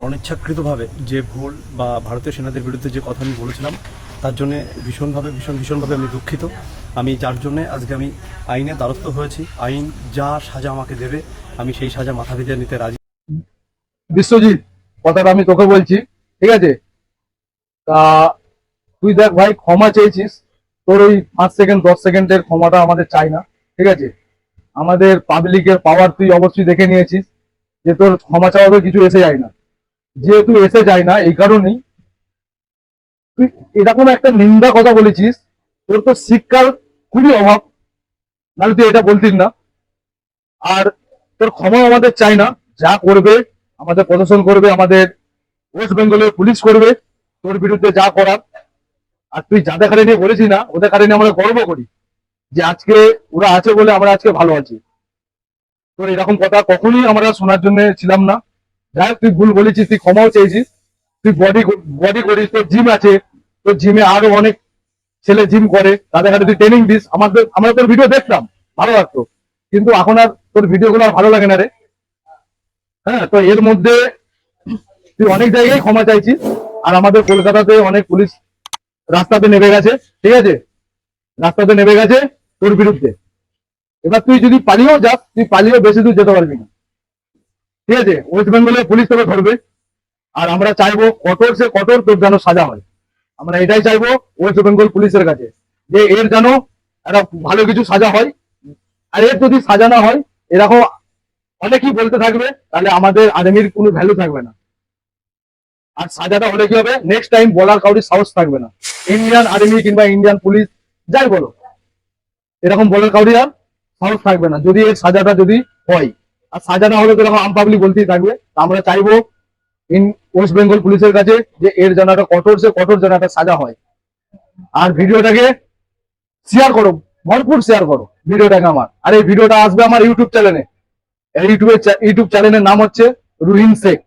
অনিচ্ছাকৃতভাবে যে ভুল বা ভারতীয় সেনাদের বিরুদ্ধে যে কথা আমি বলেছিলাম তার জন্য ভীষণভাবে আমি দুঃখিত। আমি যার জন্য আজকে আমি আইনের দ্বারস্থ হয়েছি। আইন যা সাজা আমাকে দেবে আমি সেই সাজা মাথা পেতে নিতে রাজি। বিশ্বজিৎ, কথাটা আমি তোকে বলছি, ঠিক আছে? তা তুই দেখ ভাই, ক্ষমা চেয়েছিস, তোর ওই 5 সেকেন্ড 10 সেকেন্ডের ক্ষমাটা আমাদের চাই না, ঠিক আছে? আমাদের পাবলিকের পাওয়ার তুই অবশ্যই দেখে নিয়েছিস যে তোর ক্ষমা চাওয়া তো কিছু এসে যায় না। যেহেতু এসে যায় না, এই কারণেই তুই এরকম একটা নিন্দা কথা বলেছিস। তোর তো শিক্ষার খুবই অভাব, নাহলে তুই এটা বলতিস না। আর তোর ক্ষমা আমাদের চাই না। যা করবে আমাদের প্রশাসন করবে, আমাদের ওয়েস্ট বেঙ্গলের পুলিশ করবে তোর বিরুদ্ধে যা করার। আর তুই যাদের কারে নিয়ে বলেছিস না, ওদের কারে নিয়ে আমরা গর্ব করি যে আজকে ওরা আছে বলে আমরা আজকে ভালো আছি। তোর এরকম কথা কখনোই আমরা শোনার জন্য ছিলাম না। যাই হোক, তুই ভুল বলেছিস, তুই ক্ষমাও চেয়েছিস। তুই বডি বডি করিস, তোর জিম আছে, তোর জিমে আরো অনেক ছেলে জিম করে, তাদের কাছে তুই ট্রেনিং দিস। আমরা তোর ভিডিও দেখতাম, ভালো লাগতো, কিন্তু এখন আর তোর ভিডিও গুলো আর ভালো লাগে না রে। হ্যাঁ, তো এর মধ্যে তুই অনেক জায়গায় ক্ষমা চাইছিস। আর আমাদের কলকাতাতে অনেক পুলিশ রাস্তাতে নেমে গেছে, ঠিক আছে? রাস্তাতে নেমে গেছে তোর বিরুদ্ধে। এবার তুই যদি পালিয়েও যাস, তুই পালিয়েও বেশি দূর যেতে পারবি না, ঠিক আছে? ওয়েস্ট বেঙ্গলের পুলিশ তোকে ধরবে। আর আমরা চাইবো কঠোর সে কঠোর তোর যেন সাজা হয়। আমরা এটাই চাইবো ওয়েস্ট বেঙ্গল পুলিশের কাছে, যে এর যেন একটা ভালো কিছু সাজা হয়। আর এর যদি সাজা না হয়, এরকম অনেকেই বলতে থাকবে, তাহলে আমাদের আর্মির কোনো ভ্যালু থাকবে না। আর সাজাটা হলে কি হবে, নেক্সট টাইম বলার কাউরির সাহস থাকবে না। ইন্ডিয়ান আর্মি কিংবা ইন্ডিয়ান পুলিশ যাই বলো, এরকম বলার কাউরির আর সাহস থাকবে না যদি এর সাজাটা যদি হয়। আর সাজা না হলে তো এরকম আম পাবলিক বলতেই থাকবে। আমরা চাইবো ওয়েস্ট বেঙ্গল পুলিশের কাছে যে এর যেন একটা কঠোর সে কঠোর যেন একটা সাজা হয়। আর ভিডিওটাকে শেয়ার করো, ভরপুর শেয়ার করো ভিডিওটাকে আমার। আর এই ভিডিওটা আসবে আমার ইউটিউব চ্যানেলে। ইউটিউব চ্যানেলের নাম হচ্ছে রুহিন শেখ।